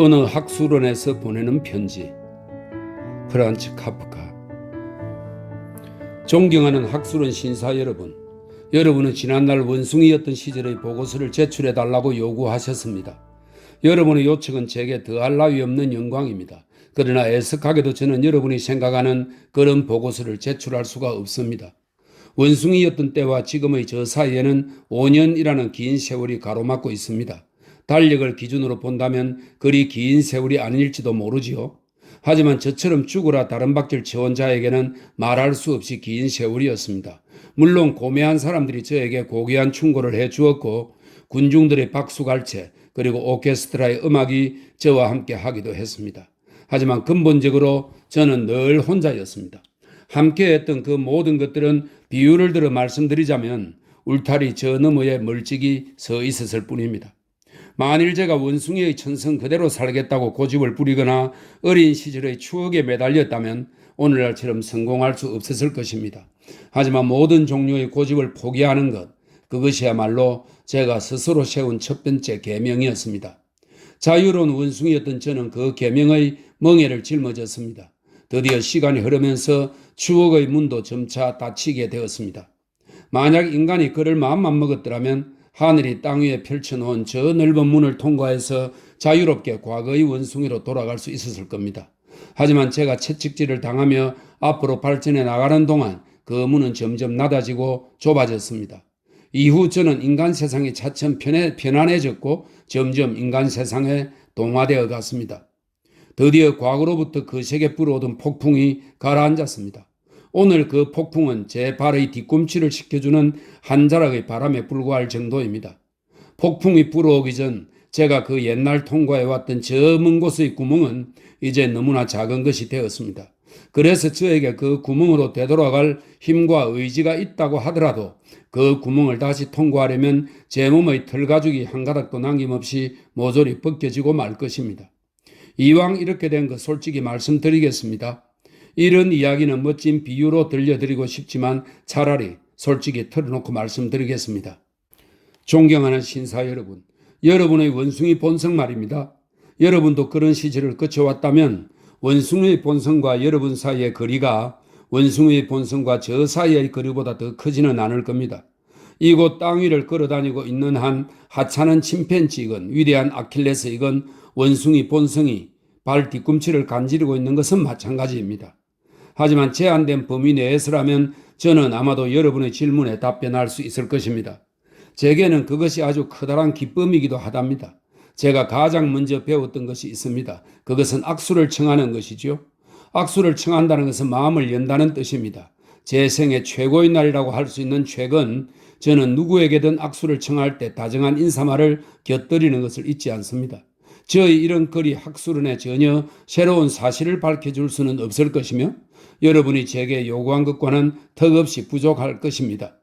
어느 학술원에서 보내는 편지. 프란츠 카프카. 존경하는 학술원 신사 여러분, 여러분은 지난날 원숭이였던 시절의 보고서를 제출해달라고 요구하셨습니다. 여러분의 요청은 제게 더할 나위 없는 영광입니다. 그러나 애석하게도 저는 여러분이 생각하는 그런 보고서를 제출할 수가 없습니다. 원숭이였던 때와 지금의 저 사이에는 5년이라는 긴 세월이 가로막고 있습니다. 달력을 기준으로 본다면 그리 긴 세월이 아닐지도 모르지요. 하지만 저처럼 죽으라 다른 박질 지원자에게는 말할 수 없이 긴 세월이었습니다. 물론 고매한 사람들이 저에게 고귀한 충고를 해주었고 군중들의 박수갈채 그리고 오케스트라의 음악이 저와 함께 하기도 했습니다. 하지만 근본적으로 저는 늘 혼자였습니다. 함께했던 그 모든 것들은 비유를 들어 말씀드리자면 울타리 저 너머에 멀찍이 서 있었을 뿐입니다. 만일 제가 원숭이의 천성 그대로 살겠다고 고집을 부리거나 어린 시절의 추억에 매달렸다면 오늘날처럼 성공할 수 없었을 것입니다. 하지만 모든 종류의 고집을 포기하는 것, 그것이야말로 제가 스스로 세운 첫 번째 계명이었습니다. 자유로운 원숭이였던 저는 그 계명의 멍에를 짊어졌습니다. 드디어 시간이 흐르면서 추억의 문도 점차 닫히게 되었습니다. 만약 인간이 그를 마음만 먹었더라면 하늘이 땅 위에 펼쳐놓은 저 넓은 문을 통과해서 자유롭게 과거의 원숭이로 돌아갈 수 있었을 겁니다. 하지만 제가 채찍질을 당하며 앞으로 발전해 나가는 동안 그 문은 점점 낮아지고 좁아졌습니다. 이후 저는 인간 세상이 차츰 편안해졌고 점점 인간 세상에 동화되어 갔습니다. 드디어 과거로부터 거세게 불어오던 폭풍이 가라앉았습니다. 오늘 그 폭풍은 제 발의 뒤꿈치를 식혀주는 한 자락의 바람에 불과할 정도입니다. 폭풍이 불어오기 전 제가 그 옛날 통과해왔던 저 먼 곳의 구멍은 이제 너무나 작은 것이 되었습니다. 그래서 저에게 그 구멍으로 되돌아갈 힘과 의지가 있다고 하더라도 그 구멍을 다시 통과하려면 제 몸의 털가죽이 한 가닥도 남김없이 모조리 벗겨지고 말 것입니다. 이왕 이렇게 된 거 솔직히 말씀드리겠습니다. 이런 이야기는 멋진 비유로 들려드리고 싶지만 차라리 솔직히 털어놓고 말씀드리겠습니다. 존경하는 신사 여러분, 여러분의 원숭이 본성 말입니다. 여러분도 그런 시절을 거쳐왔다면 원숭이의 본성과 여러분 사이의 거리가 원숭이의 본성과 저 사이의 거리보다 더 크지는 않을 겁니다. 이곳 땅 위를 걸어다니고 있는 한 하찮은 침팬지이건 위대한 아킬레스이건 원숭이 본성이 발 뒤꿈치를 간지르고 있는 것은 마찬가지입니다. 하지만 제한된 범위 내에서라면 저는 아마도 여러분의 질문에 답변할 수 있을 것입니다. 제게는 그것이 아주 커다란 기쁨이기도 하답니다. 제가 가장 먼저 배웠던 것이 있습니다. 그것은 악수를 청하는 것이죠. 악수를 청한다는 것은 마음을 연다는 뜻입니다. 제 생애 최고의 날이라고 할 수 있는 최근 저는 누구에게든 악수를 청할 때 다정한 인사말을 곁들이는 것을 잊지 않습니다. 저의 이런 글이 학술원에 전혀 새로운 사실을 밝혀줄 수는 없을 것이며 여러분이 제게 요구한 것과는 턱없이 부족할 것입니다.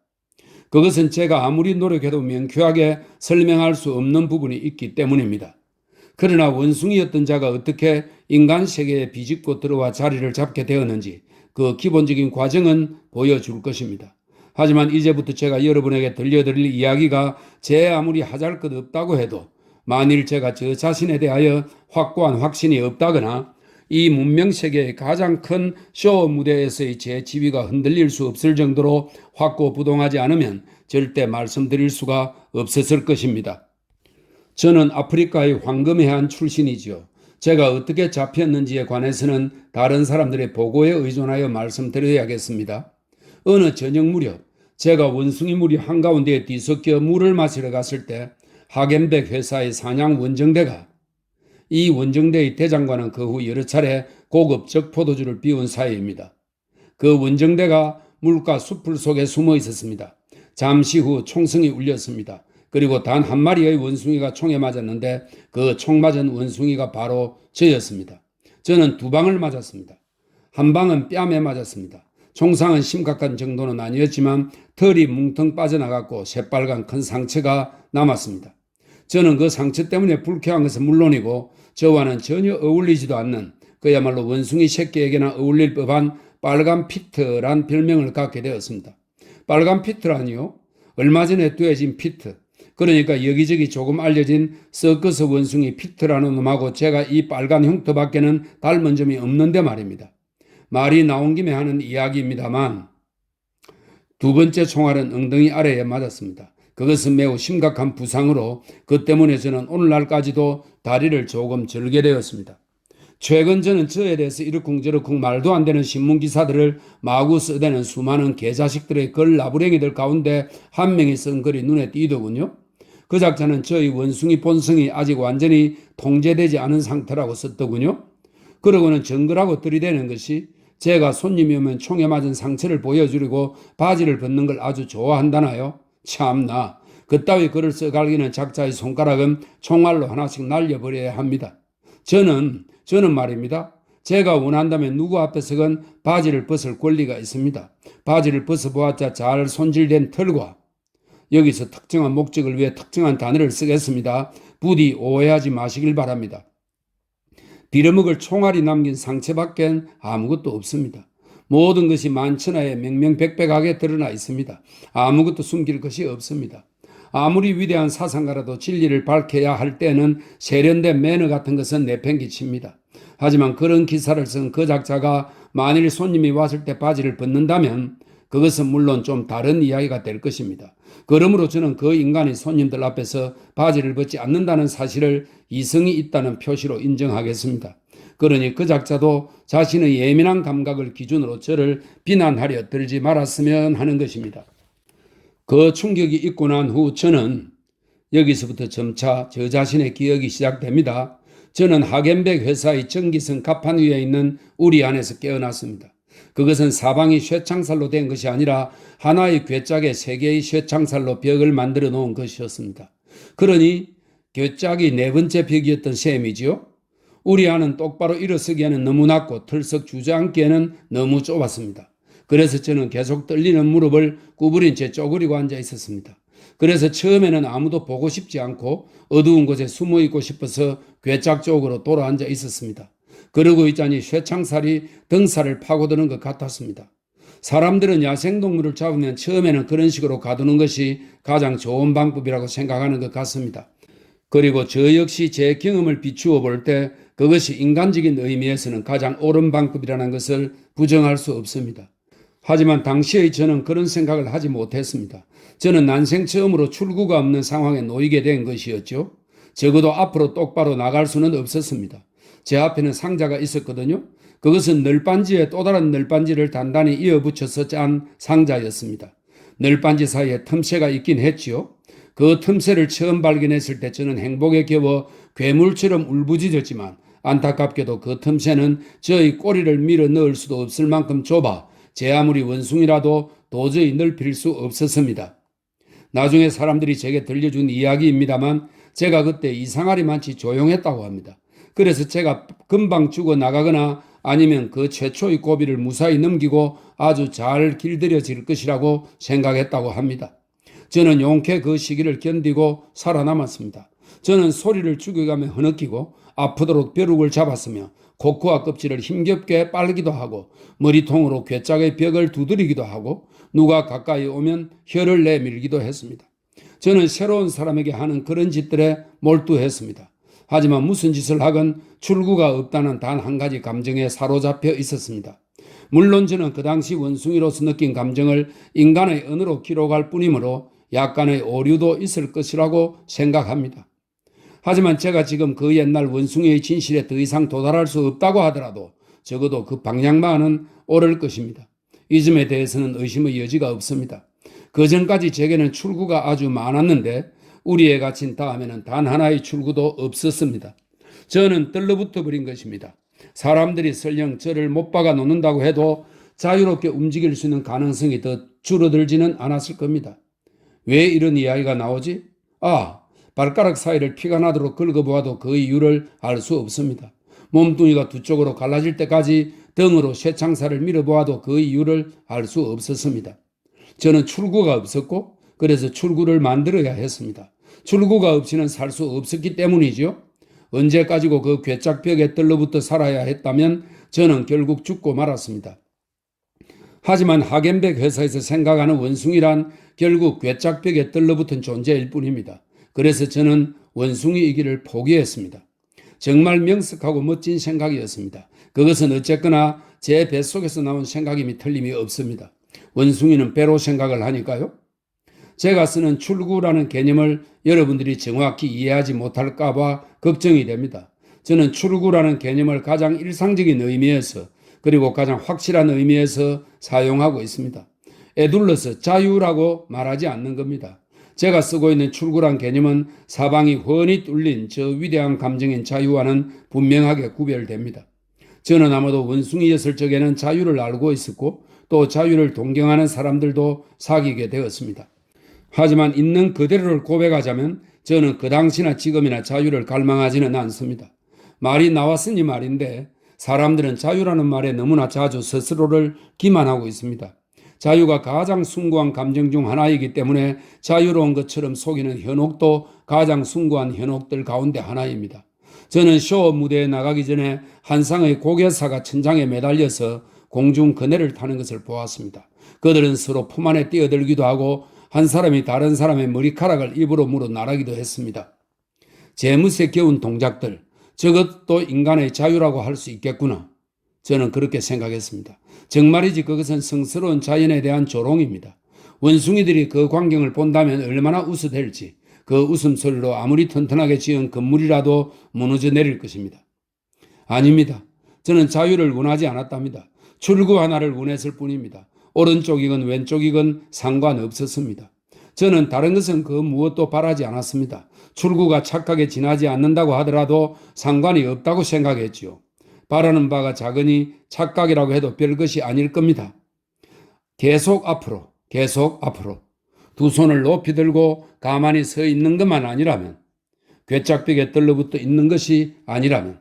그것은 제가 아무리 노력해도 명쾌하게 설명할 수 없는 부분이 있기 때문입니다. 그러나 원숭이였던 자가 어떻게 인간 세계에 비집고 들어와 자리를 잡게 되었는지 그 기본적인 과정은 보여줄 것입니다. 하지만 이제부터 제가 여러분에게 들려드릴 이야기가 제 아무리 하잘 것 없다고 해도 만일 제가 저 자신에 대하여 확고한 확신이 없다거나 이 문명세계의 가장 큰 쇼 무대에서의 제 지위가 흔들릴 수 없을 정도로 확고부동하지 않으면 절대 말씀드릴 수가 없었을 것입니다. 저는 아프리카의 황금해안 출신이지요. 제가 어떻게 잡혔는지에 관해서는 다른 사람들의 보고에 의존하여 말씀드려야겠습니다. 어느 저녁 무렵 제가 원숭이 무리 한가운데에 뒤섞여 물을 마시러 갔을 때 하겐백 회사의 사냥 원정대가 이 원정대의 대장과는 그 후 여러 차례 고급적 포도주를 비운 사이입니다. 그 원정대가 물가 숲을 속에 숨어 있었습니다. 잠시 후 총성이 울렸습니다. 그리고 단 한 마리의 원숭이가 총에 맞았는데 그 총 맞은 원숭이가 바로 저였습니다. 저는 두 방을 맞았습니다. 한 방은 뺨에 맞았습니다. 총상은 심각한 정도는 아니었지만 털이 뭉텅 빠져나갔고 새빨간 큰 상처가 남았습니다. 저는 그 상처 때문에 불쾌한 것은 물론이고 저와는 전혀 어울리지도 않는 그야말로 원숭이 새끼에게나 어울릴 법한 빨간 피트란 별명을 갖게 되었습니다. 빨간 피트라니요? 얼마 전에 떼어진 피트, 그러니까 여기저기 조금 알려진 서커스 원숭이 피트라는 놈하고 제가 이 빨간 흉터밖에는 닮은 점이 없는데 말입니다. 말이 나온 김에 하는 이야기입니다만 두 번째 총알은 엉덩이 아래에 맞았습니다. 그것은 매우 심각한 부상으로 그 때문에 저는 오늘날까지도 다리를 조금 절게 되었습니다. 최근 저는 저에 대해서 이러쿵저러쿵 말도 안 되는 신문기사들을 마구 써대는 수많은 개자식들의 글 나부랭이들 가운데 한 명이 쓴 글이 눈에 띄더군요. 그 작자는 저희 원숭이 본성이 아직 완전히 통제되지 않은 상태라고 썼더군요. 그러고는 정글하고 들이대는 것이 제가 손님이 오면 총에 맞은 상처를 보여주려고 바지를 벗는 걸 아주 좋아한다나요? 참나, 그따위 글을 써갈기는 작자의 손가락은 총알로 하나씩 날려버려야 합니다. 저는 말입니다. 제가 원한다면 누구 앞에서건 바지를 벗을 권리가 있습니다. 바지를 벗어보았자 잘 손질된 털과 여기서 특정한 목적을 위해 특정한 단어를 쓰겠습니다. 부디 오해하지 마시길 바랍니다. 빌어먹을 총알이 남긴 상처밖엔 아무것도 없습니다. 모든 것이 만천하에 명명백백하게 드러나 있습니다. 아무것도 숨길 것이 없습니다. 아무리 위대한 사상가라도 진리를 밝혀야 할 때는 세련된 매너 같은 것은 내팽개칩니다. 하지만 그런 기사를 쓴 그 작자가 만일 손님이 왔을 때 바지를 벗는다면 그것은 물론 좀 다른 이야기가 될 것입니다. 그러므로 저는 그 인간이 손님들 앞에서 바지를 벗지 않는다는 사실을 이성이 있다는 표시로 인정하겠습니다. 그러니 그 작자도 자신의 예민한 감각을 기준으로 저를 비난하려 들지 말았으면 하는 것입니다. 그 충격이 있고 난 후 저는 여기서부터 점차 저 자신의 기억이 시작됩니다. 저는 하겐백 회사의 전기선 갑판 위에 있는 우리 안에서 깨어났습니다. 그것은 사방이 쇠창살로 된 것이 아니라 하나의 괴짝에 세 개의 쇠창살로 벽을 만들어 놓은 것이었습니다. 그러니 괴짝이 네 번째 벽이었던 셈이지요. 우리 안은 똑바로 일어서기에는 너무 낮고 털썩 주저앉기에는 너무 좁았습니다. 그래서 저는 계속 떨리는 무릎을 구부린 채 쪼그리고 앉아 있었습니다. 그래서 처음에는 아무도 보고 싶지 않고 어두운 곳에 숨어 있고 싶어서 괴짝 쪽으로 돌아앉아 있었습니다. 그러고 있자니 쇠창살이 등살을 파고드는 것 같았습니다. 사람들은 야생동물을 잡으면 처음에는 그런 식으로 가두는 것이 가장 좋은 방법이라고 생각하는 것 같습니다. 그리고 저 역시 제 경험을 비추어 볼 때 그것이 인간적인 의미에서는 가장 옳은 방법이라는 것을 부정할 수 없습니다. 하지만 당시의 저는 그런 생각을 하지 못했습니다. 저는 난생 처음으로 출구가 없는 상황에 놓이게 된 것이었죠. 적어도 앞으로 똑바로 나갈 수는 없었습니다. 제 앞에는 상자가 있었거든요. 그것은 널빤지에 또 다른 널빤지를 단단히 이어붙여서 짠 상자였습니다. 널빤지 사이에 틈새가 있긴 했지요. 그 틈새를 처음 발견했을 때 저는 행복에 겨워 괴물처럼 울부짖었지만 안타깝게도 그 틈새는 저의 꼬리를 밀어 넣을 수도 없을 만큼 좁아 제 아무리 원숭이라도 도저히 넓힐 수 없었습니다. 나중에 사람들이 제게 들려준 이야기입니다만 제가 그때 이상하리만치 조용했다고 합니다. 그래서 제가 금방 죽어나가거나 아니면 그 최초의 고비를 무사히 넘기고 아주 잘 길들여질 것이라고 생각했다고 합니다. 저는 용케 그 시기를 견디고 살아남았습니다. 저는 소리를 죽여가며 흐느끼고 아프도록 벼룩을 잡았으며 코코아 껍질을 힘겹게 빨기도 하고 머리통으로 괴짝의 벽을 두드리기도 하고 누가 가까이 오면 혀를 내밀기도 했습니다. 저는 새로운 사람에게 하는 그런 짓들에 몰두했습니다. 하지만 무슨 짓을 하건 출구가 없다는 단 한 가지 감정에 사로잡혀 있었습니다. 물론 저는 그 당시 원숭이로서 느낀 감정을 인간의 언어로 기록할 뿐이므로 약간의 오류도 있을 것이라고 생각합니다. 하지만 제가 지금 그 옛날 원숭이의 진실에 더 이상 도달할 수 없다고 하더라도 적어도 그 방향만은 옳을 것입니다. 이 점에 대해서는 의심의 여지가 없습니다. 그 전까지 제게는 출구가 아주 많았는데 우리에 갇힌 다음에는 단 하나의 출구도 없었습니다. 저는 떨러붙어 버린 것입니다. 사람들이 설령 저를 못 박아 놓는다고 해도 자유롭게 움직일 수 있는 가능성이 더 줄어들지는 않았을 겁니다. 왜 이런 이야기가 나오지? 발가락 사이를 피가 나도록 긁어보아도 그 이유를 알 수 없습니다. 몸뚱이가 두 쪽으로 갈라질 때까지 등으로 쇠창살을 밀어보아도 그 이유를 알 수 없었습니다. 저는 출구가 없었고 그래서 출구를 만들어야 했습니다. 출구가 없이는 살 수 없었기 때문이죠. 언제까지고 그 괴짝벽에 떨러붙어 살아야 했다면 저는 결국 죽고 말았습니다. 하지만 하겐백 회사에서 생각하는 원숭이란 결국 괴짝벽에 떨러붙은 존재일 뿐입니다. 그래서 저는 원숭이이기를 포기했습니다. 정말 명석하고 멋진 생각이었습니다. 그것은 어쨌거나 제 뱃속에서 나온 생각임이 틀림이 없습니다. 원숭이는 배로 생각을 하니까요. 제가 쓰는 출구라는 개념을 여러분들이 정확히 이해하지 못할까봐 걱정이 됩니다. 저는 출구라는 개념을 가장 일상적인 의미에서 그리고 가장 확실한 의미에서 사용하고 있습니다. 에둘러서 자유라고 말하지 않는 겁니다. 제가 쓰고 있는 출구란 개념은 사방이 훤히 뚫린 저 위대한 감정인 자유와는 분명하게 구별됩니다. 저는 아마도 원숭이였을 적에는 자유를 알고 있었고 또 자유를 동경하는 사람들도 사귀게 되었습니다. 하지만 있는 그대로를 고백하자면 저는 그 당시나 지금이나 자유를 갈망하지는 않습니다. 말이 나왔으니 말인데 사람들은 자유라는 말에 너무나 자주 스스로를 기만하고 있습니다. 자유가 가장 숭고한 감정 중 하나이기 때문에 자유로운 것처럼 속이는 현혹도 가장 숭고한 현혹들 가운데 하나입니다. 저는 쇼 무대에 나가기 전에 한 쌍의 고개사가 천장에 매달려서 공중 그네를 타는 것을 보았습니다. 그들은 서로 품 안에 뛰어들기도 하고 한 사람이 다른 사람의 머리카락을 입으로 물어 나르기도 했습니다. 재무새 겨운 동작들, 저것도 인간의 자유라고 할 수 있겠구나. 저는 그렇게 생각했습니다. 정말이지 그것은 성스러운 자연에 대한 조롱입니다. 원숭이들이 그 광경을 본다면 얼마나 웃어댈지 그 웃음소리로 아무리 튼튼하게 지은 건물이라도 무너져 내릴 것입니다. 아닙니다. 저는 자유를 원하지 않았답니다. 출구 하나를 원했을 뿐입니다. 오른쪽이건 왼쪽이건 상관없었습니다. 저는 다른 것은 그 무엇도 바라지 않았습니다. 출구가 착하게 지나지 않는다고 하더라도 상관이 없다고 생각했지요. 바라는 바가 작으니 착각이라고 해도 별것이 아닐 겁니다. 계속 앞으로, 계속 앞으로. 두 손을 높이 들고 가만히 서 있는 것만 아니라면, 괴짝벽에 떨러붙어 있는 것이 아니라면,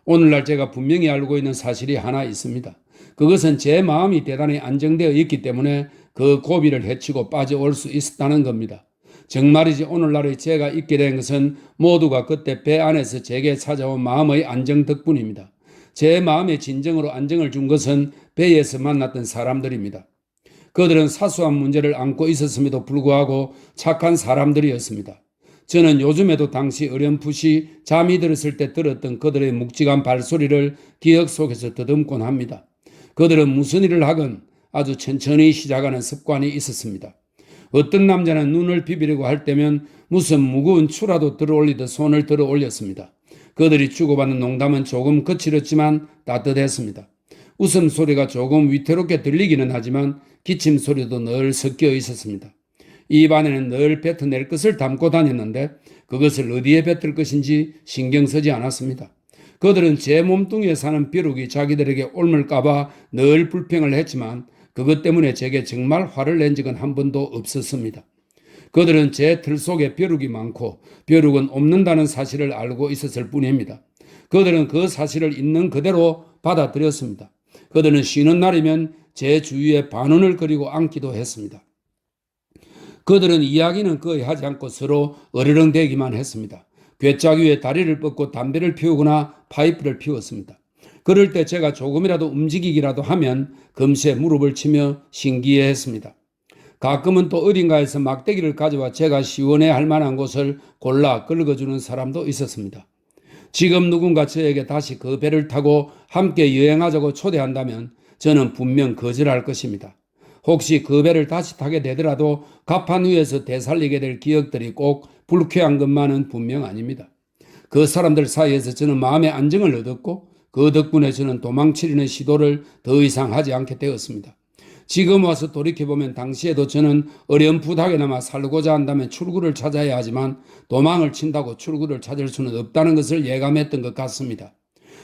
오늘날 제가 분명히 알고 있는 사실이 하나 있습니다. 그것은 제 마음이 대단히 안정되어 있기 때문에 그 고비를 헤치고 빠져올 수 있었다는 겁니다. 정말이지 오늘날의 제가 있게 된 것은 모두가 그때 배 안에서 제게 찾아온 마음의 안정 덕분입니다. 제 마음에 진정으로 안정을 준 것은 배에서 만났던 사람들입니다. 그들은 사소한 문제를 안고 있었음에도 불구하고 착한 사람들이었습니다. 저는 요즘에도 당시 어렴풋이 잠이 들었을 때 들었던 그들의 묵직한 발소리를 기억 속에서 더듬곤 합니다. 그들은 무슨 일을 하건 아주 천천히 시작하는 습관이 있었습니다. 어떤 남자는 눈을 비비려고 할 때면 무슨 무거운 추라도 들어올리듯 손을 들어 올렸습니다. 그들이 주고받는 농담은 조금 거칠었지만 따뜻했습니다. 웃음소리가 조금 위태롭게 들리기는 하지만 기침소리도 늘 섞여 있었습니다. 입 안에는 늘 뱉어낼 것을 담고 다녔는데 그것을 어디에 뱉을 것인지 신경 쓰지 않았습니다. 그들은 제 몸뚱이에 사는 벼룩이 자기들에게 옮을까봐 늘 불평을 했지만 그것 때문에 제게 정말 화를 낸 적은 한 번도 없었습니다. 그들은 제 틀 속에 벼룩이 많고 벼룩은 없는다는 사실을 알고 있었을 뿐입니다. 그들은 그 사실을 있는 그대로 받아들였습니다. 그들은 쉬는 날이면 제 주위에 반원을 그리고 앉기도 했습니다. 그들은 이야기는 거의 하지 않고 서로 어르렁대기만 했습니다. 괴짝 위에 다리를 뻗고 담배를 피우거나 파이프를 피웠습니다. 그럴 때 제가 조금이라도 움직이기라도 하면 금세 무릎을 치며 신기해했습니다. 가끔은 또 어딘가에서 막대기를 가져와 제가 시원해할 만한 곳을 골라 긁어주는 사람도 있었습니다. 지금 누군가 저에게 다시 그 배를 타고 함께 여행하자고 초대한다면 저는 분명 거절할 것입니다. 혹시 그 배를 다시 타게 되더라도 갑판 위에서 되살리게 될 기억들이 꼭 불쾌한 것만은 분명 아닙니다. 그 사람들 사이에서 저는 마음의 안정을 얻었고 그 덕분에 저는 도망치려는 시도를 더 이상 하지 않게 되었습니다. 지금 와서 돌이켜보면 당시에도 저는 어렴풋하게나마 살고자 한다면 출구를 찾아야 하지만 도망을 친다고 출구를 찾을 수는 없다는 것을 예감했던 것 같습니다.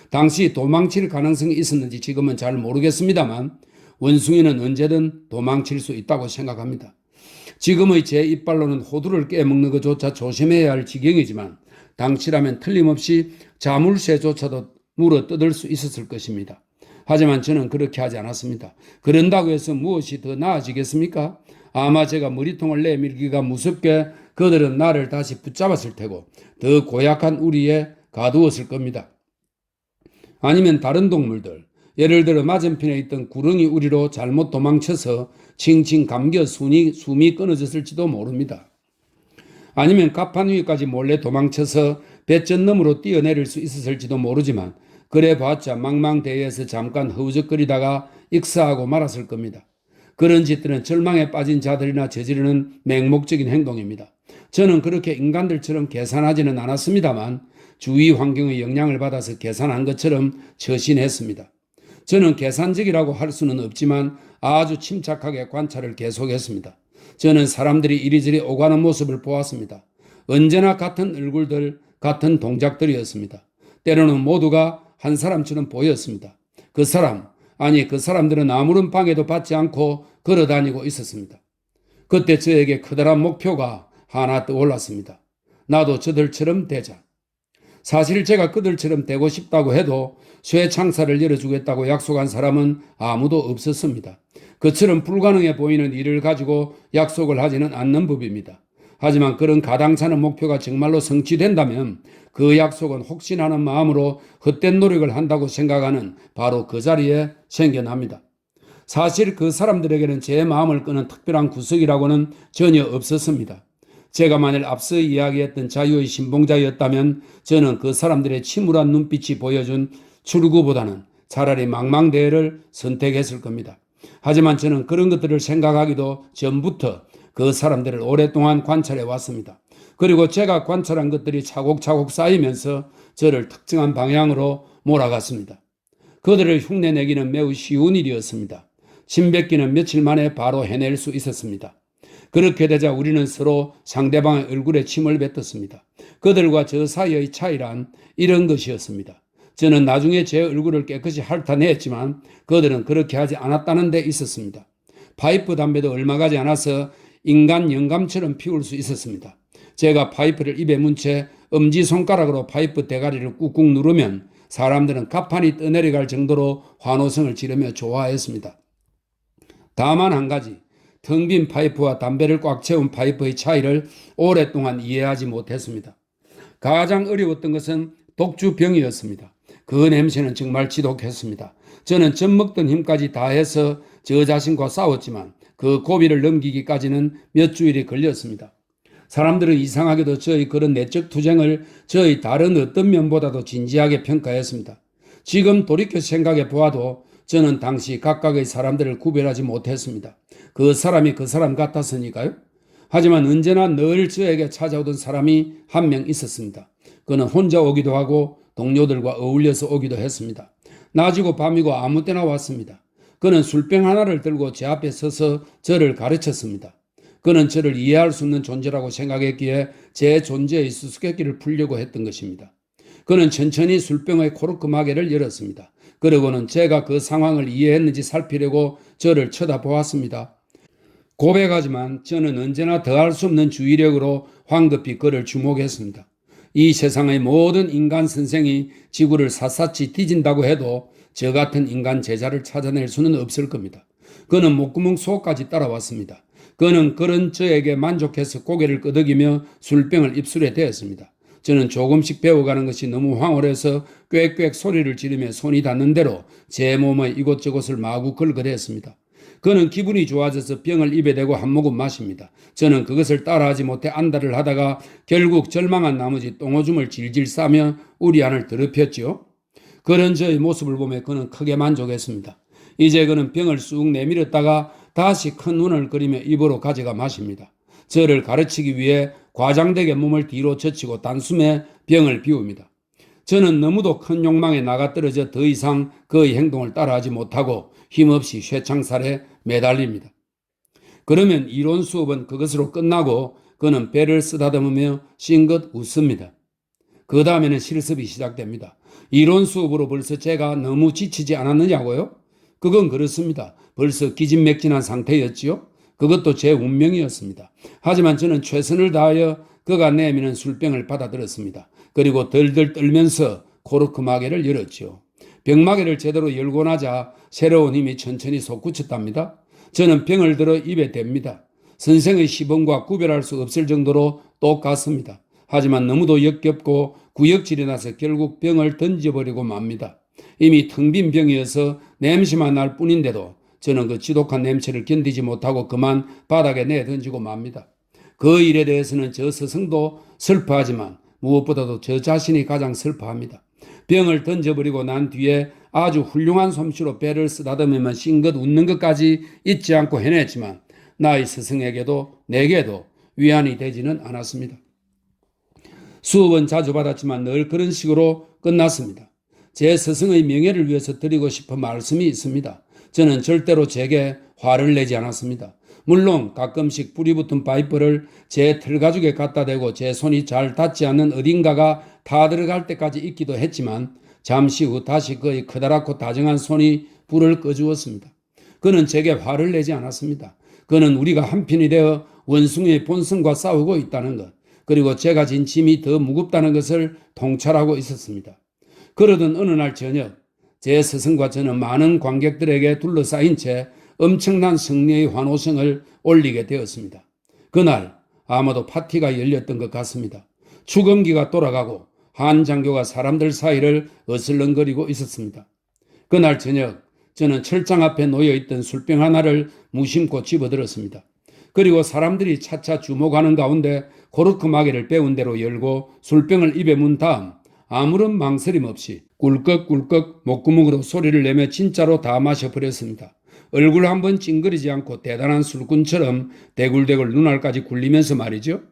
당시 도망칠 가능성이 있었는지 지금은 잘 모르겠습니다만 원숭이는 언제든 도망칠 수 있다고 생각합니다. 지금의 제 이빨로는 호두를 깨먹는 것조차 조심해야 할 지경이지만 당시라면 틀림없이 자물쇠조차도 물어 뜯을 수 있었을 것입니다. 하지만 저는 그렇게 하지 않았습니다. 그런다고 해서 무엇이 더 나아지겠습니까? 아마 제가 머리통을 내밀기가 무섭게 그들은 나를 다시 붙잡았을 테고 더 고약한 우리에 가두었을 겁니다. 아니면 다른 동물들, 예를 들어 맞은편에 있던 구렁이 우리로 잘못 도망쳐서 칭칭 감겨 숨이 끊어졌을지도 모릅니다. 아니면 갑판 위까지 몰래 도망쳐서 배전 너머로 뛰어내릴 수 있었을지도 모르지만 그래봤자 망망대해에서 잠깐 허우적거리다가 익사하고 말았을 겁니다. 그런 짓들은 절망에 빠진 자들이나 저지르는 맹목적인 행동입니다. 저는 그렇게 인간들처럼 계산하지는 않았습니다만 주위 환경의 영향을 받아서 계산한 것처럼 처신했습니다. 저는 계산적이라고 할 수는 없지만 아주 침착하게 관찰을 계속했습니다. 저는 사람들이 이리저리 오가는 모습을 보았습니다. 언제나 같은 얼굴들, 같은 동작들이었습니다. 때로는 모두가 한 사람처럼 보였습니다. 그 사람들은 아무런 방해도 받지 않고 걸어다니고 있었습니다. 그때 저에게 커다란 목표가 하나 떠올랐습니다. 나도 저들처럼 되자. 사실 제가 그들처럼 되고 싶다고 해도 쇠창살을 열어주겠다고 약속한 사람은 아무도 없었습니다. 그처럼 불가능해 보이는 일을 가지고 약속을 하지는 않는 법입니다. 하지만 그런 가당찮은 목표가 정말로 성취된다면 그 약속은 혹시나 하는 마음으로 헛된 노력을 한다고 생각하는 바로 그 자리에 생겨납니다. 사실 그 사람들에게는 제 마음을 끄는 특별한 구석이라고는 전혀 없었습니다. 제가 만일 앞서 이야기했던 자유의 신봉자였다면 저는 그 사람들의 침울한 눈빛이 보여준 출구보다는 차라리 망망대해를 선택했을 겁니다. 하지만 저는 그런 것들을 생각하기도 전부터 그 사람들을 오랫동안 관찰해 왔습니다. 그리고 제가 관찰한 것들이 차곡차곡 쌓이면서 저를 특정한 방향으로 몰아갔습니다. 그들을 흉내내기는 매우 쉬운 일이었습니다. 침뱉기는 며칠 만에 바로 해낼 수 있었습니다. 그렇게 되자 우리는 서로 상대방의 얼굴에 침을 뱉었습니다. 그들과 저 사이의 차이란 이런 것이었습니다. 저는 나중에 제 얼굴을 깨끗이 핥아냈지만 그들은 그렇게 하지 않았다는 데 있었습니다. 파이프 담배도 얼마 가지 않아서 인간 영감처럼 피울 수 있었습니다. 제가 파이프를 입에 문 채 엄지손가락으로 파이프 대가리를 꾹꾹 누르면 사람들은 가판이 떠내려갈 정도로 환호성을 지르며 좋아했습니다. 다만 한 가지, 텅 빈 파이프와 담배를 꽉 채운 파이프의 차이를 오랫동안 이해하지 못했습니다. 가장 어려웠던 것은 독주병이었습니다. 그 냄새는 정말 지독했습니다. 저는 젖먹던 힘까지 다해서 저 자신과 싸웠지만 그 고비를 넘기기까지는 몇 주일이 걸렸습니다. 사람들은 이상하게도 저의 그런 내적 투쟁을 저의 다른 어떤 면보다도 진지하게 평가했습니다. 지금 돌이켜 생각해 보아도 저는 당시 각각의 사람들을 구별하지 못했습니다. 그 사람이 그 사람 같았으니까요. 하지만 언제나 늘 저에게 찾아오던 사람이 한 명 있었습니다. 그는 혼자 오기도 하고 동료들과 어울려서 오기도 했습니다. 낮이고 밤이고 아무 때나 왔습니다. 그는 술병 하나를 들고 제 앞에 서서 저를 가르쳤습니다. 그는 저를 이해할 수 없는 존재라고 생각했기에 제 존재의 수수께끼를 풀려고 했던 것입니다. 그는 천천히 술병의 코르크 마개를 열었습니다. 그러고는 제가 그 상황을 이해했는지 살피려고 저를 쳐다보았습니다. 고백하지만 저는 언제나 더할 수 없는 주의력으로 황급히 그를 주목했습니다. 이 세상의 모든 인간 선생이 지구를 샅샅이 뒤진다고 해도 저 같은 인간 제자를 찾아낼 수는 없을 겁니다. 그는 목구멍 속까지 따라왔습니다. 그는 그런 저에게 만족해서 고개를 끄덕이며 술병을 입술에 대었습니다. 저는 조금씩 배워가는 것이 너무 황홀해서 꽥꽥 소리를 지르며 손이 닿는 대로 제 몸의 이곳저곳을 마구 긁어댔습니다. 그는 기분이 좋아져서 병을 입에 대고 한 모금 마십니다. 저는 그것을 따라하지 못해 안달을 하다가 결국 절망한 나머지 똥오줌을 질질 싸며 우리 안을 더럽혔지요. 그런 저의 모습을 보며 그는 크게 만족했습니다. 이제 그는 병을 쑥 내밀었다가 다시 큰 눈을 그리며 입으로 가져가 마십니다. 저를 가르치기 위해 과장되게 몸을 뒤로 젖히고 단숨에 병을 비웁니다. 저는 너무도 큰 욕망에 나가떨어져 더 이상 그의 행동을 따라하지 못하고 힘없이 쇠창살에 매달립니다. 그러면 이론 수업은 그것으로 끝나고 그는 배를 쓰다듬으며 싱긋 웃습니다. 그 다음에는 실습이 시작됩니다. 이론 수업으로 벌써 제가 너무 지치지 않았느냐고요? 그건 그렇습니다. 벌써 기진맥진한 상태였지요. 그것도 제 운명이었습니다. 하지만 저는 최선을 다하여 그가 내미는 술병을 받아들였습니다. 그리고 덜덜 떨면서 코르크 마개를 열었지요. 병마개를 제대로 열고 나자 새로운 힘이 천천히 솟구쳤답니다. 저는 병을 들어 입에 댑니다. 선생의 시범과 구별할 수 없을 정도로 똑같습니다. 하지만 너무도 역겹고 구역질이 나서 결국 병을 던져버리고 맙니다. 이미 텅 빈 병이어서 냄새만 날 뿐인데도 저는 그 지독한 냄새를 견디지 못하고 그만 바닥에 내던지고 맙니다. 그 일에 대해서는 저 스승도 슬퍼하지만 무엇보다도 저 자신이 가장 슬퍼합니다. 병을 던져버리고 난 뒤에 아주 훌륭한 솜씨로 배를 쓰다듬으면 싱긋 웃는 것까지 잊지 않고 해냈지만 나의 스승에게도 내게도 위안이 되지는 않았습니다. 수업은 자주 받았지만 늘 그런 식으로 끝났습니다. 제 스승의 명예를 위해서 드리고 싶은 말씀이 있습니다. 저는 절대로 제게 화를 내지 않았습니다. 물론 가끔씩 불이 붙은 파이프를 제 틀가죽에 갖다 대고 제 손이 잘 닿지 않는 어딘가가 다 들어갈 때까지 있기도 했지만 잠시 후 다시 그의 커다랗고 다정한 손이 불을 꺼주었습니다. 그는 제게 화를 내지 않았습니다. 그는 우리가 한편이 되어 원숭이의 본성과 싸우고 있다는 것, 그리고 제가 진 짐이 더 무겁다는 것을 통찰하고 있었습니다. 그러던 어느 날 저녁, 제 스승과 저는 많은 관객들에게 둘러싸인 채 엄청난 승리의 환호성을 올리게 되었습니다. 그날 아마도 파티가 열렸던 것 같습니다. 추금기가 돌아가고 한 장교가 사람들 사이를 어슬렁거리고 있었습니다. 그날 저녁 저는 철장 앞에 놓여있던 술병 하나를 무심코 집어들었습니다. 그리고 사람들이 차차 주목하는 가운데 코르크 마개를 배운 대로 열고 술병을 입에 문 다음 아무런 망설임 없이 꿀꺽꿀꺽 목구멍으로 소리를 내며 진짜로 다 마셔버렸습니다. 얼굴 한번 찡그리지 않고 대단한 술꾼처럼 대굴대굴 눈알까지 굴리면서 말이죠.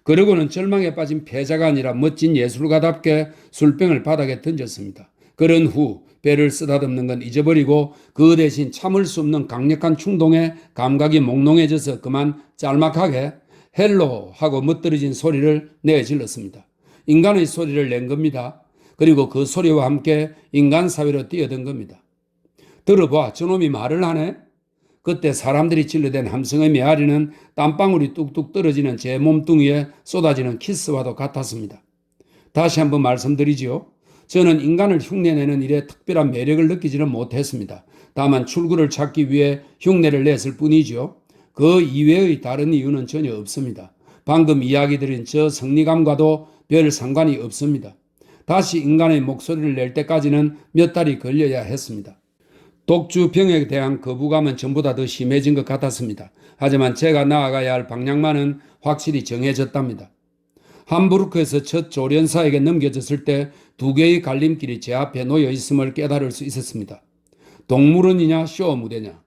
그러고는 절망에 빠진 패자가 아니라 멋진 예술가답게 술병을 바닥에 던졌습니다. 그런 후 배를 쓰다듬는 건 잊어버리고 그 대신 참을 수 없는 강력한 충동에 감각이 몽롱해져서 그만 짤막하게 헬로 하고 멋들어진 소리를 내질렀습니다. 인간의 소리를 낸 겁니다. 그리고 그 소리와 함께 인간 사회로 뛰어든 겁니다. 들어봐, 저놈이 말을 하네? 그때 사람들이 질러댄 함성의 메아리는 땀방울이 뚝뚝 떨어지는 제 몸뚱이에 쏟아지는 키스와도 같았습니다. 다시 한번 말씀드리지요. 저는 인간을 흉내내는 일에 특별한 매력을 느끼지는 못했습니다. 다만 출구를 찾기 위해 흉내를 냈을 뿐이죠. 그 이외의 다른 이유는 전혀 없습니다. 방금 이야기 드린 저 성리감과도 별 상관이 없습니다. 다시 인간의 목소리를 낼 때까지는 몇 달이 걸려야 했습니다. 독주병에 대한 거부감은 전보다 더 심해진 것 같았습니다. 하지만 제가 나아가야 할 방향만은 확실히 정해졌답니다. 함부르크에서 첫 조련사에게 넘겨졌을 때 두 개의 갈림길이 제 앞에 놓여 있음을 깨달을 수 있었습니다. 동물원이냐 쇼 무대냐.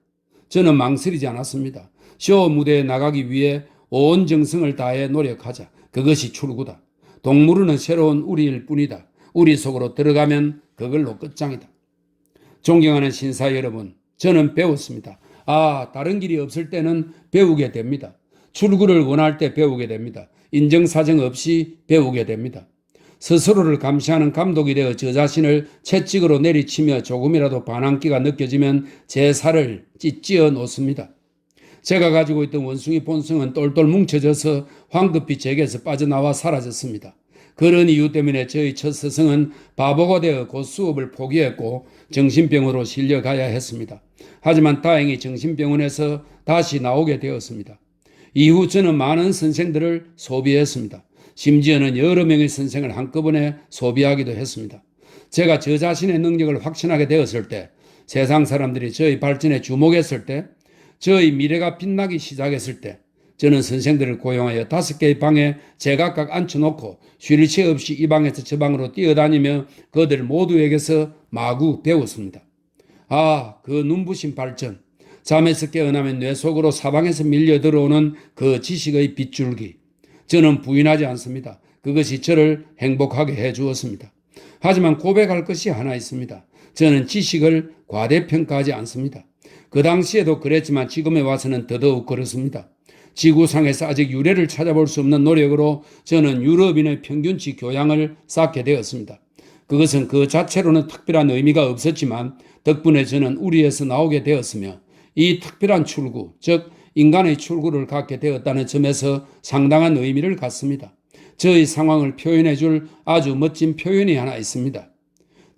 저는 망설이지 않았습니다. 쇼 무대에 나가기 위해 온 정성을 다해 노력하자. 그것이 출구다. 동물원은 새로운 우리일 뿐이다. 우리 속으로 들어가면 그걸로 끝장이다. 존경하는 신사 여러분, 저는 배웠습니다. 다른 길이 없을 때는 배우게 됩니다. 출구를 원할 때 배우게 됩니다. 인정사정 없이 배우게 됩니다. 스스로를 감시하는 감독이 되어 저 자신을 채찍으로 내리치며 조금이라도 반항기가 느껴지면 제 살을 찢어 놓습니다. 제가 가지고 있던 원숭이 본성은 똘똘 뭉쳐져서 황급히 제게서 빠져나와 사라졌습니다. 그런 이유 때문에 저희 첫 스승은 바보가 되어 곧 수업을 포기했고 정신병원으로 실려가야 했습니다. 하지만 다행히 정신병원에서 다시 나오게 되었습니다. 이후 저는 많은 선생들을 소비했습니다. 심지어는 여러 명의 선생을 한꺼번에 소비하기도 했습니다. 제가 저 자신의 능력을 확신하게 되었을 때, 세상 사람들이 저의 발전에 주목했을 때, 저의 미래가 빛나기 시작했을 때, 저는 선생들을 고용하여 5개의 방에 제각각 앉혀놓고 쉴 새 없이 이 방에서 저 방으로 뛰어다니며 그들 모두에게서 마구 배웠습니다. 그 눈부신 발전, 잠에서 깨어나면 뇌 속으로 사방에서 밀려 들어오는 그 지식의 빗줄기. 저는 부인하지 않습니다. 그것이 저를 행복하게 해주었습니다. 하지만 고백할 것이 하나 있습니다. 저는 지식을 과대평가하지 않습니다. 그 당시에도 그랬지만 지금에 와서는 더더욱 그렇습니다. 지구상에서 아직 유래를 찾아볼 수 없는 노력으로 저는 유럽인의 평균치 교양을 쌓게 되었습니다. 그것은 그 자체로는 특별한 의미가 없었지만 덕분에 저는 우리에서 나오게 되었으며 이 특별한 출구, 즉 인간의 출구를 갖게 되었다는 점에서 상당한 의미를 갖습니다. 저의 상황을 표현해 줄 아주 멋진 표현이 하나 있습니다.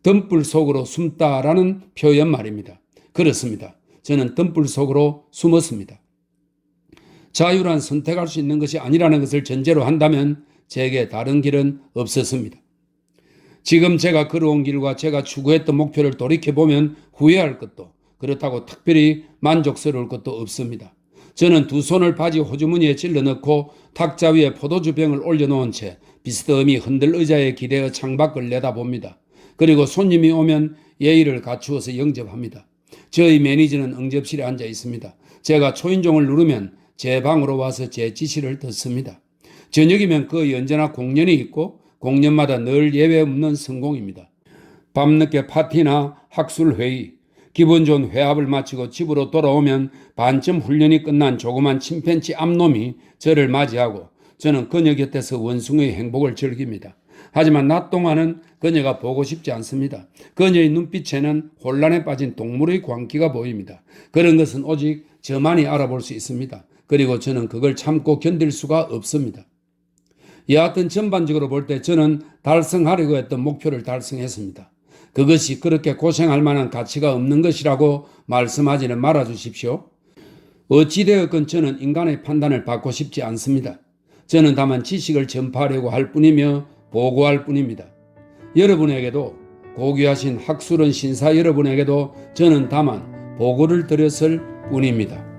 덤불 속으로 숨다라는 표현 말입니다. 그렇습니다. 저는 덤불 속으로 숨었습니다. 자유란 선택할 수 있는 것이 아니라는 것을 전제로 한다면 제게 다른 길은 없었습니다. 지금 제가 걸어온 길과 제가 추구했던 목표를 돌이켜보면 후회할 것도, 그렇다고 특별히 만족스러울 것도 없습니다. 저는 두 손을 바지 호주머니에 찔러 넣고 탁자 위에 포도주병을 올려놓은 채 비스듬히 흔들 의자에 기대어 창밖을 내다봅니다. 그리고 손님이 오면 예의를 갖추어서 영접합니다. 저희 매니저는 응접실에 앉아 있습니다. 제가 초인종을 누르면 제 방으로 와서 제 지시를 듣습니다. 저녁이면 그 언제나 공연이 있고 공연마다 늘 예외 없는 성공입니다. 밤늦게 파티나 학술회의, 기분 좋은 회합을 마치고 집으로 돌아오면 반쯤 훈련이 끝난 조그만 침팬지 암놈이 저를 맞이하고 저는 그녀 곁에서 원숭이의 행복을 즐깁니다. 하지만 낮 동안은 그녀가 보고 싶지 않습니다. 그녀의 눈빛에는 혼란에 빠진 동물의 광기가 보입니다. 그런 것은 오직 저만이 알아볼 수 있습니다. 그리고 저는 그걸 참고 견딜 수가 없습니다. 여하튼 전반적으로 볼 때 저는 달성하려고 했던 목표를 달성했습니다. 그것이 그렇게 고생할 만한 가치가 없는 것이라고 말씀하지는 말아주십시오. 어찌되었건 저는 인간의 판단을 받고 싶지 않습니다. 저는 다만 지식을 전파하려고 할 뿐이며 보고할 뿐입니다. 여러분에게도, 고귀하신 학술은 신사 여러분에게도 저는 다만 보고를 드렸을 뿐입니다.